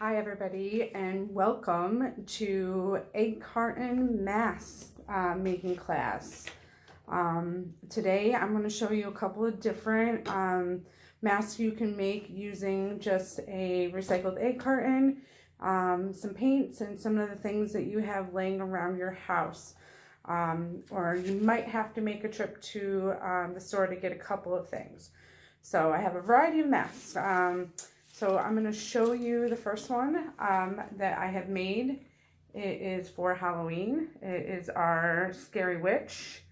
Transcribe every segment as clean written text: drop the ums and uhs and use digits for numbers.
Hi everybody, and welcome to a carton mask making class. Today I'm going to show you a couple of different masks you can make using just a recycled egg carton, some paints, and some of the things that you have laying around your house. Or you might have to make a trip to the store to get a couple of things. So I have a variety of masks. So I'm going to show you the first one that I have made. It is for Halloween. It is our Scary Witch.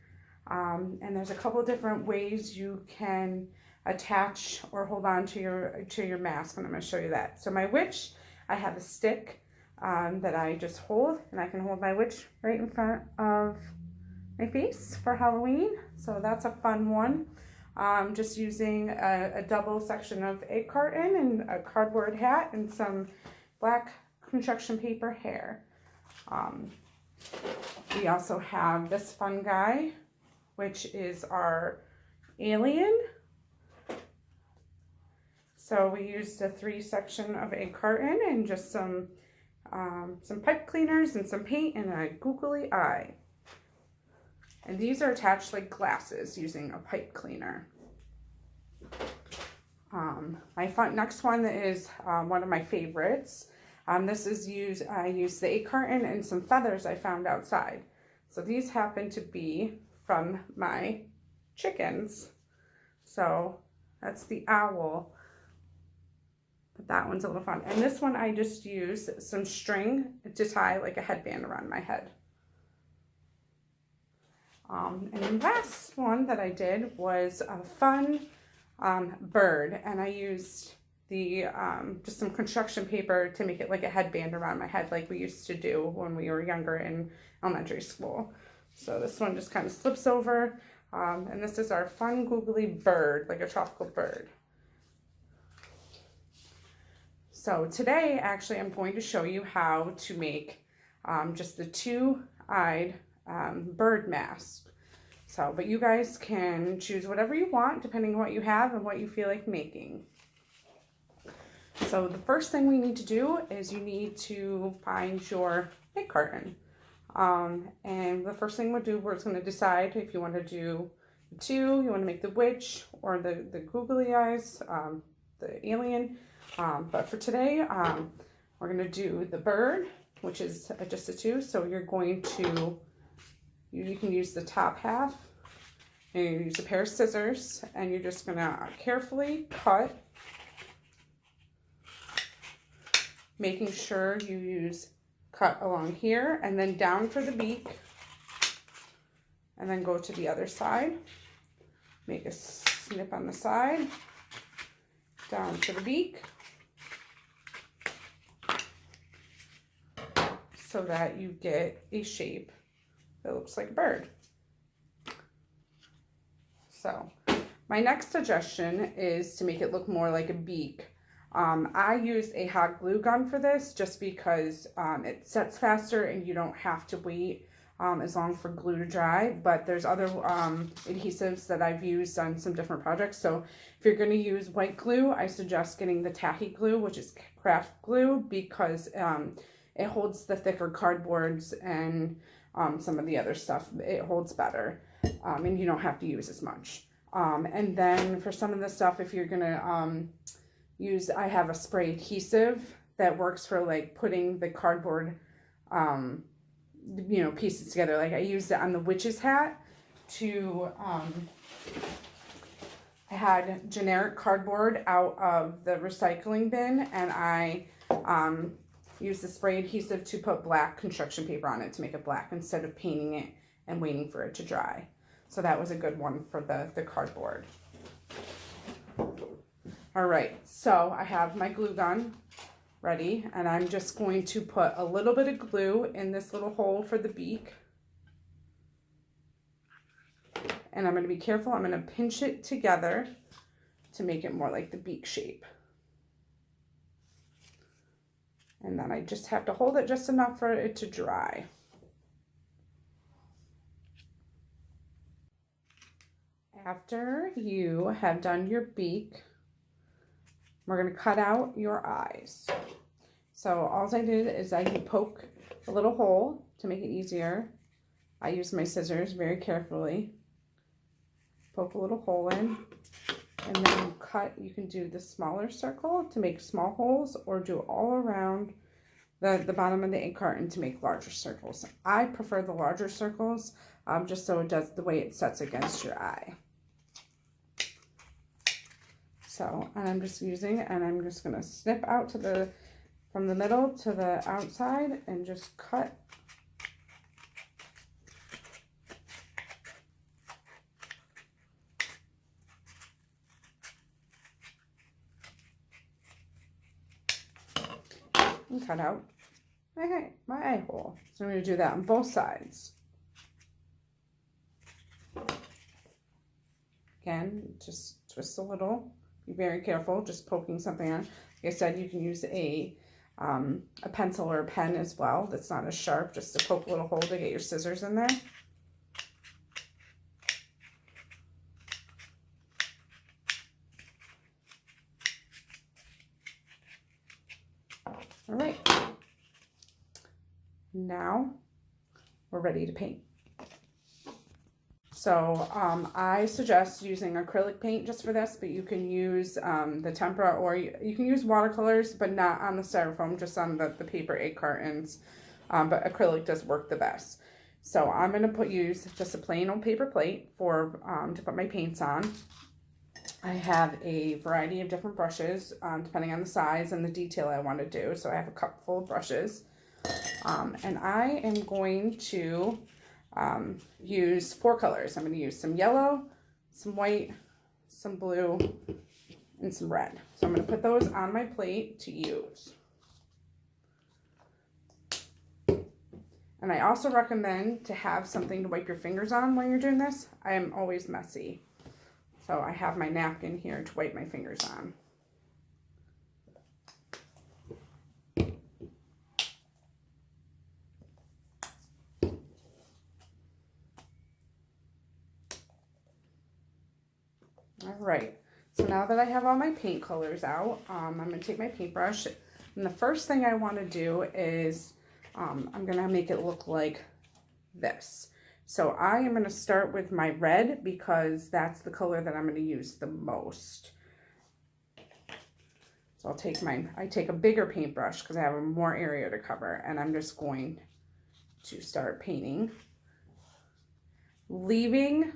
And there's a couple different ways you can attach or hold on to your mask, and I'm going to show you that. So my witch, I have a stick that I just hold, and I can hold my witch right in front of my face for Halloween. So that's a fun one. Just using a double section of egg carton and a cardboard hat and some black construction paper hair. We also have this fun guy, which is our alien. So we used a 3-section of egg carton and just some pipe cleaners and some paint and a googly eye. And these are attached like glasses using a pipe cleaner. My next one is one of my favorites. I used the egg carton and some feathers I found outside. So these happen to be from my chickens. So that's the owl. But that one's a little fun. And this one I just used some string to tie like a headband around my head. And the last one that I did was a fun bird, and I used the just some construction paper to make it like a headband around my head like we used to do when we were younger in elementary school. So this one just kind of slips over, and this is our fun googly bird, like a tropical bird. So today actually I'm going to show you how to make just the 2-eyed bird mask. So, but you guys can choose whatever you want depending on what you have and what you feel like making. So the first thing we need to do is you need to find your egg carton. And the first thing we'll do, we're just going to decide if you want to do the 2, you want to make the witch, or the googly eyes, the alien. But for today, we're going to do the bird, which is just a 2. So you're going to you can use the top half, and you use a pair of scissors, and you're just gonna carefully cut, making sure you cut along here and then down for the beak, and then go to the other side, make a snip on the side, down to the beak, so that you get a shape that looks like a bird. So my next suggestion is to make it look more like a beak. I used a hot glue gun for this just because it sets faster and you don't have to wait as long for glue to dry. But there's other adhesives that I've used on some different projects. So if you're going to use white glue, I suggest getting the tacky glue, which is craft glue, because it holds the thicker cardboards and some of the other stuff. It holds better, and you don't have to use as much. And then for some of the stuff, if you're gonna I have a spray adhesive that works for like putting the cardboard, pieces together. Like I used it on the witch's hat to, I had generic cardboard out of the recycling bin, and I use the spray adhesive to put black construction paper on it to make it black instead of painting it and waiting for it to dry. So that was a good one for the cardboard. All right, so I have my glue gun ready, and I'm just going to put a little bit of glue in this little hole for the beak. And I'm going to be careful. I'm going to pinch it together to make it more like the beak shape. And then I just have to hold it just enough for it to dry. After you have done your beak, we're going to cut out your eyes. So all I did is I poke a little hole to make it easier. I use my scissors very carefully. Poke a little hole in, and then you cut. You can do the smaller circle to make small holes, or do all around the bottom of the egg carton to make larger circles. I prefer the larger circles, just so it does the way it sets against your eye. So, and I'm just gonna snip out from the middle to the outside and just cut. And cut out my eye hole. So I'm going to do that on both sides. Again, just twist a little. Be very careful, just poking something on. Like I said, you can use a pencil or a pen as well that's not as sharp, just to poke a little hole to get your scissors in there. All right, now we're ready to paint. So I suggest using acrylic paint just for this, but you can use the tempera, or you can use watercolors, but not on the styrofoam, just on the paper egg cartons. But acrylic does work the best. So I'm going to use just a plain old paper plate to put my paints on. I have a variety of different brushes, depending on the size and the detail I want to do. So I have a cup full of brushes. And I am going to use 4 colors. I'm going to use some yellow, some white, some blue, and some red. So I'm going to put those on my plate to use. And I also recommend to have something to wipe your fingers on when you're doing this. I am always messy. So I have my napkin here to wipe my fingers on. All right, so now that I have all my paint colors out, I'm going to take my paintbrush, and the first thing I want to do is I'm going to make it look like this. So I am going to start with my red because that's the color that I'm going to use the most. So I take a bigger paintbrush because I have more area to cover, and I'm just going to start painting, leaving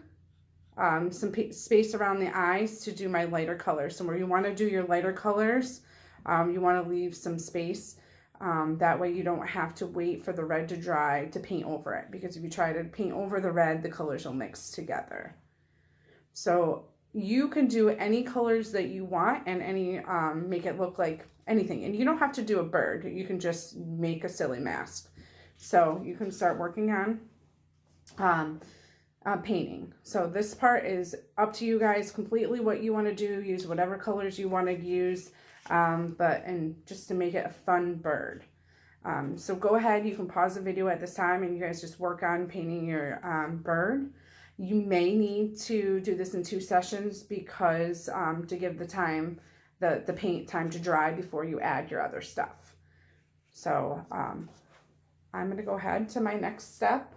some space around the eyes to do my lighter colors. So where you want to do your lighter colors, you want to leave some space. That way you don't have to wait for the red to dry to paint over it, because if you try to paint over the red, the colors will mix together. So you can do any colors that you want and make it look like anything. And you don't have to do a bird. You can just make a silly mask. So you can start working on painting. So this part is up to you guys completely what you want to do. Use whatever colors you want to use. And just to make it a fun bird. So go ahead, you can pause the video at this time and you guys just work on painting your bird. You may need to do this in 2 sessions because to give the paint time to dry before you add your other stuff. So I'm going to go ahead to my next step.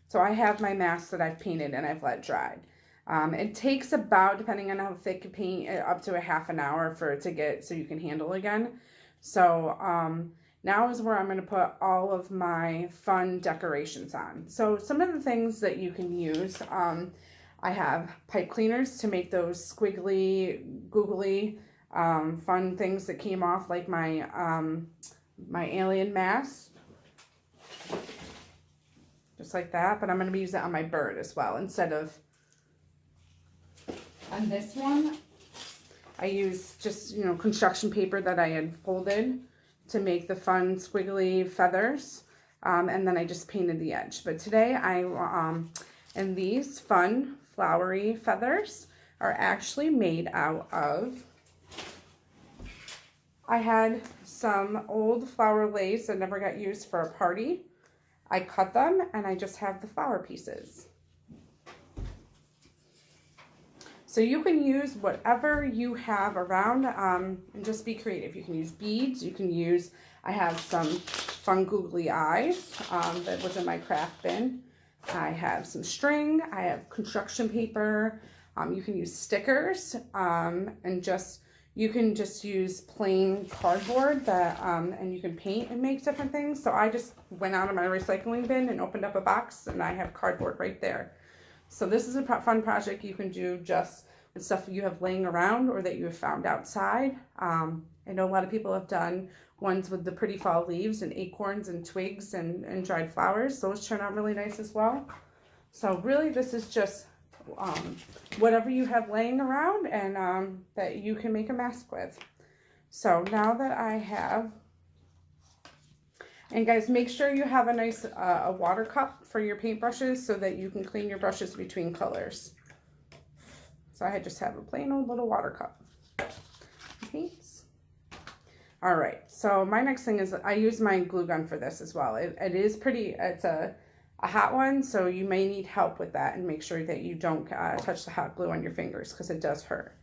So I have my mask that I've painted and I've let dry. It takes about, depending on how thick you paint, up to a half an hour for it to get so you can handle again. So now is where I'm going to put all of my fun decorations on. So some of the things that you can use, I have pipe cleaners to make those squiggly, googly, fun things that came off like my alien mask. Just like that, but I'm going to use it on my bird as well instead of on this one. I use just, construction paper that I had folded to make the fun squiggly feathers, and then I just painted the edge. But today and these fun flowery feathers are actually made out of, I had some old flower lace that never got used for a party. I cut them and I just have the flower pieces. So you can use whatever you have around, and just be creative. You can use beads, you can use, I have some fun googly eyes that was in my craft bin. I have some string, I have construction paper, you can use stickers, and you can just use plain cardboard that, and you can paint and make different things. So I just went out of my recycling bin and opened up a box, and I have cardboard right there. So this is a fun project you can do just with stuff you have laying around or that you have found outside. I know a lot of people have done ones with the pretty fall leaves and acorns and twigs and dried flowers. Those turn out really nice as well. So really this is just whatever you have laying around and that you can make a mask with. So now that I have, and guys, make sure you have a nice a water cup for your paintbrushes so that you can clean your brushes between colors. So I just have a plain old little water cup. Paints. All right, so my next thing is I use my glue gun for this as well. It is pretty, it's a hot one, so you may need help with that, and make sure that you don't touch the hot glue on your fingers because it does hurt.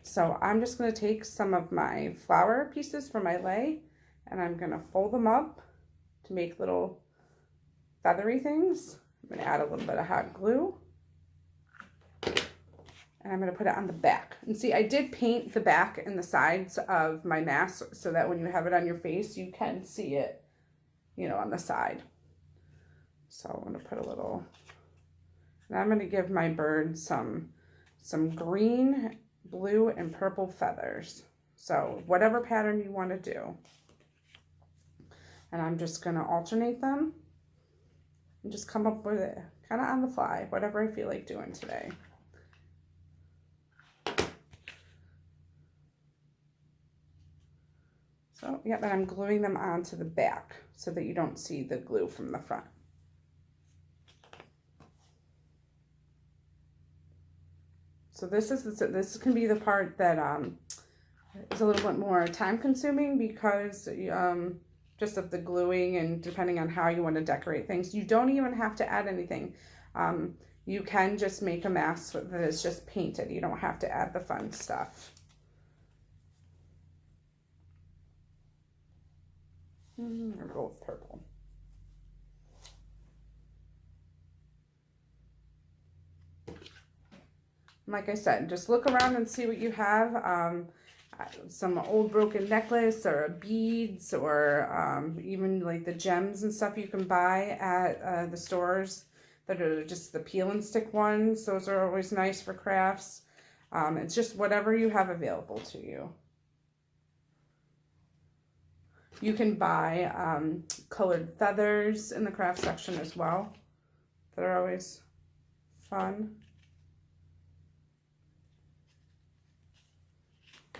So I'm just going to take some of my flower pieces from my lei and I'm going to fold them up to make little feathery things. I'm going to add a little bit of hot glue. And I'm going to put it on the back. And see, I did paint the back and the sides of my mask so that when you have it on your face, you can see it, you know, on the side. So I'm going to put a little, and I'm going to give my bird some green, blue, and purple feathers. So whatever pattern you want to do. And I'm just going to alternate them and just come up with it kind of on the fly, whatever I feel like doing today. So, yeah, and I'm gluing them onto the back so that you don't see the glue from the front. So this can be the part that is a little bit more time consuming because just of the gluing and depending on how you want to decorate things. You don't even have to add anything. You can just make a mask that is just painted. You don't have to add the fun stuff. I'll go with purple. Like I said, just look around and see what you have. Some old broken necklace or beads or even like the gems and stuff you can buy at the stores that are just the peel and stick ones. Those are always nice for crafts. It's just whatever you have available to you. You can buy colored feathers in the craft section as well. That are always fun.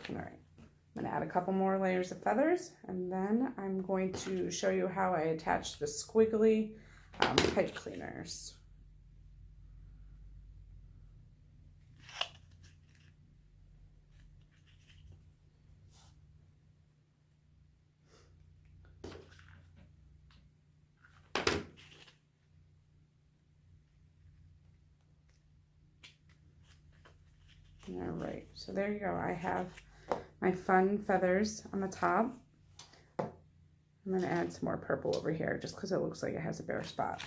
All right, I'm going to add a couple more layers of feathers, and then I'm going to show you how I attach the squiggly pipe cleaners. All right, so there you go. I have my fun feathers on the top. I'm going to add some more purple over here just because it looks like it has a bare spot.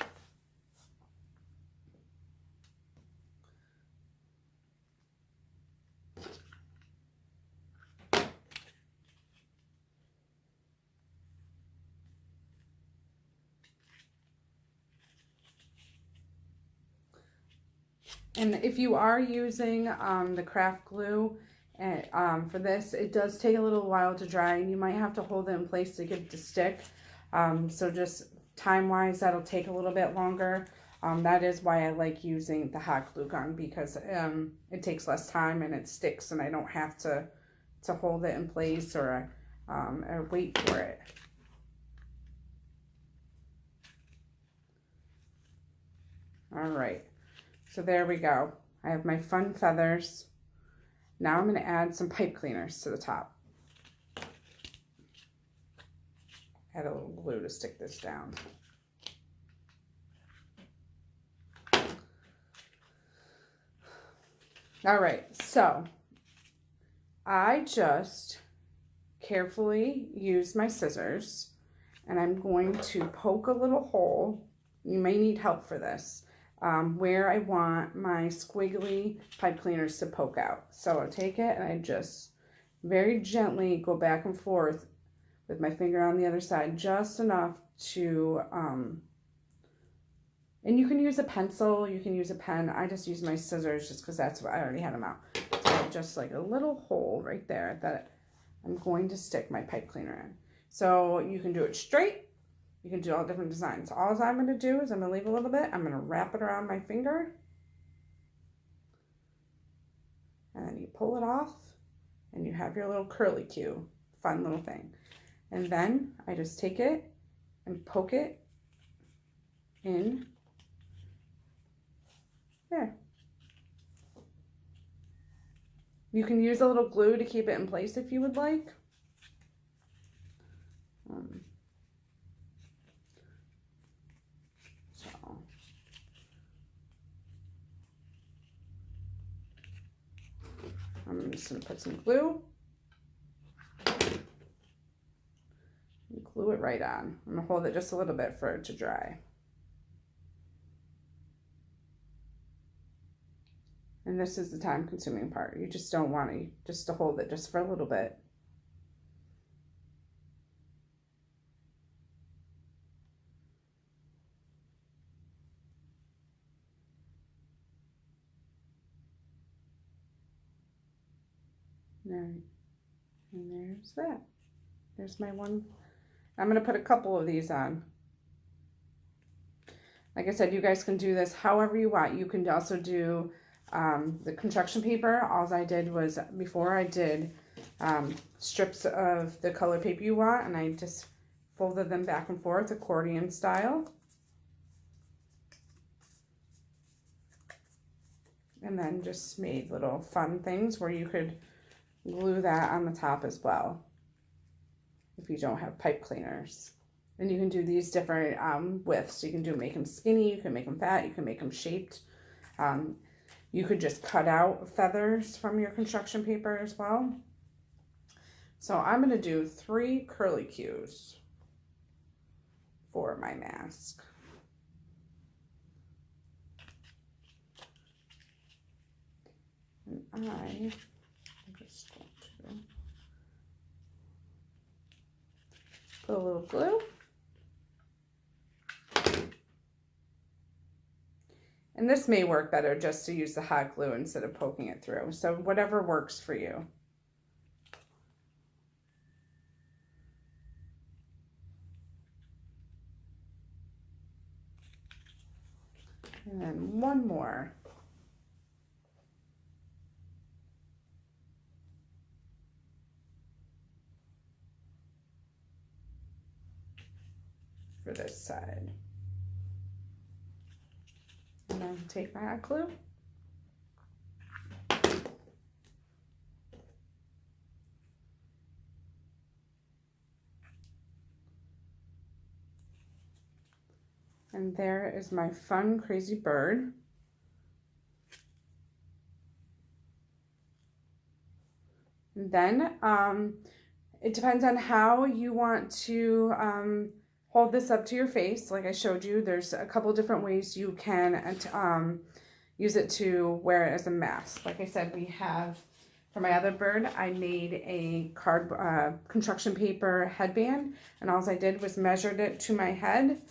And if you are using the craft glue for this, it does take a little while to dry and you might have to hold it in place to get it to stick. So just time-wise, that'll take a little bit longer. That is why I like using the hot glue gun because it takes less time and it sticks and I don't have to hold it in place or wait for it. All right. So there we go. I have my fun feathers. Now I'm going to add some pipe cleaners to the top. Add a little glue to stick this down. All right, so I just carefully use my scissors and I'm going to poke a little hole. You may need help for this, where I want my squiggly pipe cleaners to poke out. So I take it and I just very gently go back and forth with my finger on the other side, just enough to, and you can use a pencil, you can use a pen. I just use my scissors just because that's what I already had them out. So just like a little hole right there that I'm going to stick my pipe cleaner in. So you can do it straight. You can do all different designs. All I'm going to do is I'm going to leave a little bit. I'm going to wrap it around my finger. And then you pull it off and you have your little curly cue. Fun little thing. And then I just take it and poke it in there. You can use a little glue to keep it in place if you would like. I'm just going to put some glue. And glue it right on. I'm going to hold it just a little bit for it to dry. And this is the time consuming part. You just don't want to, just to hold it just for a little bit. Right. And there's that. There's my one. I'm going to put a couple of these on. Like I said, you guys can do this however you want. You can also do the construction paper. All I did was, before I did strips of the color paper you want, and I just folded them back and forth accordion style. And then just made little fun things where you could glue that on the top as well if you don't have pipe cleaners. And you can do these different widths. You can make them skinny, you can make them fat, you can make them shaped. You could just cut out feathers from your construction paper as well. So I'm going to do 3 curly cues for my mask. And I'm just going to put a little glue. And this may work better just to use the hot glue instead of poking it through. So whatever works for you. And then one more. For this side. And then take my hot glue. And there is my fun, crazy bird. And then it depends on how you want to hold this up to your face. Like I showed you, there's a couple different ways you can use it to wear it as a mask. Like I said, we have, for my other bird, I made a construction paper headband, and all I did was measured it to my head,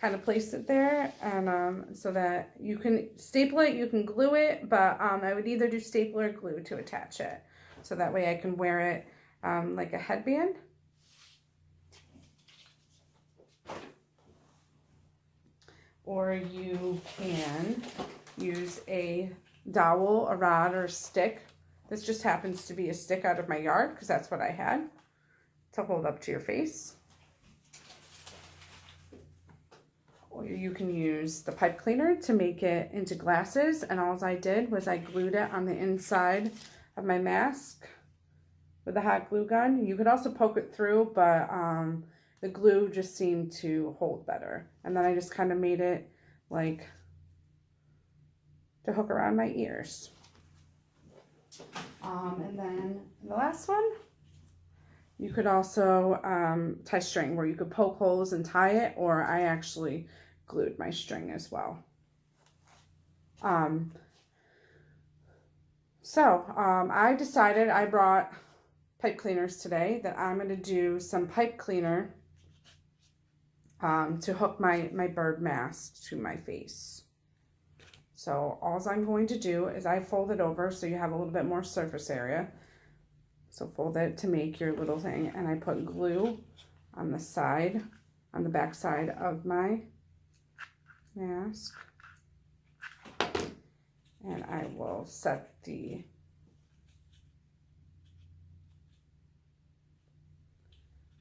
kind of placed it there, and so that you can staple it, you can glue it, but I would either do staple or glue to attach it. So that way I can wear it like a headband. Or you can use a dowel, a rod, or a stick. This just happens to be a stick out of my yard because that's what I had to hold up to your face. Or you can use the pipe cleaner to make it into glasses, and all I did was I glued it on the inside of my mask with a hot glue gun. You could also poke it through, but the glue just seemed to hold better. And then I just kind of made it like to hook around my ears. And then the last one, you could also tie string where you could poke holes and tie it, or I actually glued my string as well. I decided, I brought pipe cleaners today, that I'm going to do some pipe cleaner to hook my bird mask to my face. So all I'm going to do is I fold it over so you have a little bit more surface area. So fold it to make your little thing, and I put glue on the side, on the back side of my mask. And I will set the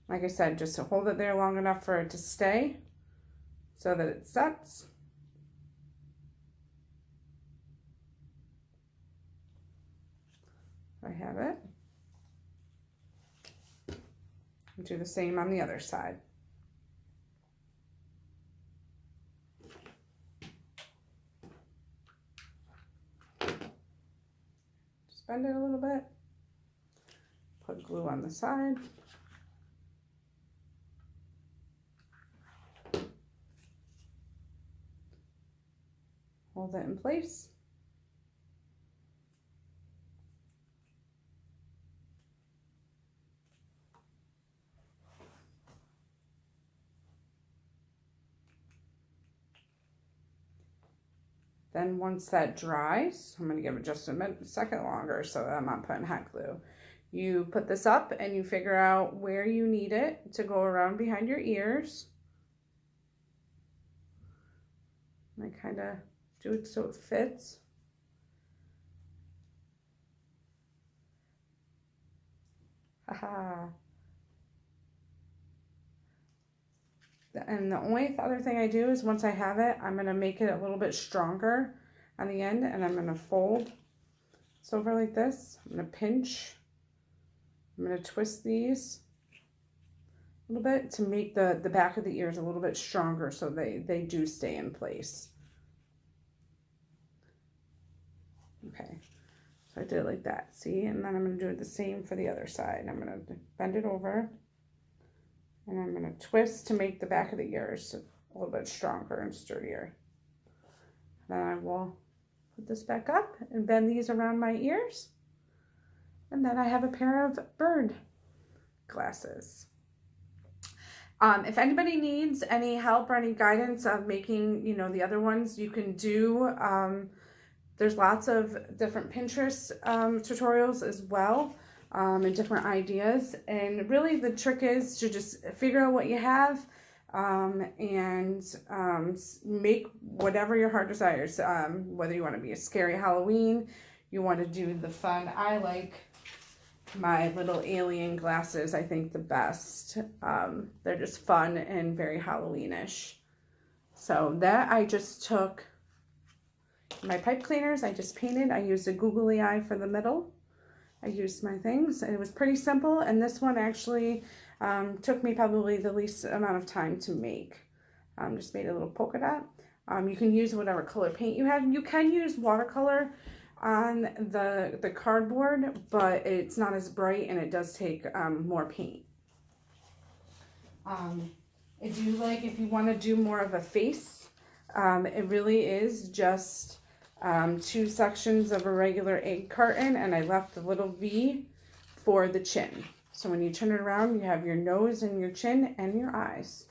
like I said, just to hold it there long enough for it to stay so that it sets. I have it. I'll do the same on the other side. Just bend it a little bit. Put glue on the side. Hold it in place. Then once that dries, I'm going to give it just a second longer so that I'm not putting hot glue. You put this up and you figure out where you need it to go around behind your ears. And I kind of do it so it fits. Haha. And the only other thing I do is once I have it, I'm going to make it a little bit stronger on the end, and I'm going to fold this over like this. I'm going to pinch. I'm going to twist these a little bit to make the back of the ears a little bit stronger so they do stay in place. Okay, so I did it like that, see? And then I'm going to do the same for the other side. I'm going to bend it over. And I'm going to twist to make the back of the ears a little bit stronger and sturdier. Then I will put this back up and bend these around my ears. And then I have a pair of bird glasses. If anybody needs any help or any guidance of making, the other ones, you can do, there's lots of different Pinterest tutorials as well. And different ideas, and really the trick is to just figure out what you have and make whatever your heart desires, whether you want to be a scary Halloween, you want to do the fun. I like my little alien glasses, I think, the best. They're just fun and very Halloweenish. So that I just took my pipe cleaners, I just painted. I used a googly eye for the middle. I used my things, and it was pretty simple, and this one actually took me probably the least amount of time to make. Just made a little polka dot. You can use whatever color paint you have. You can use watercolor on the cardboard, but it's not as bright, and it does take more paint. I do like, if you want to do more of a face, it really is just 2 sections of a regular egg carton, and I left a little V for the chin. So when you turn it around, you have your nose and your chin and your eyes.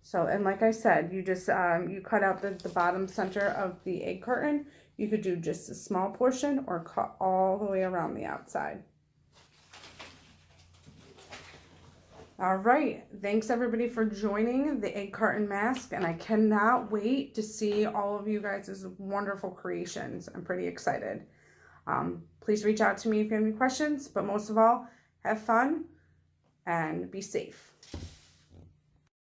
So, and like I said, you just, you cut out the bottom center of the egg carton. You could do just a small portion or cut all the way around the outside. All right, thanks everybody for joining the egg carton mask, and I cannot wait to see all of you guys' wonderful creations. I'm pretty excited. Please reach out to me if you have any questions, but most of all, have fun and be safe.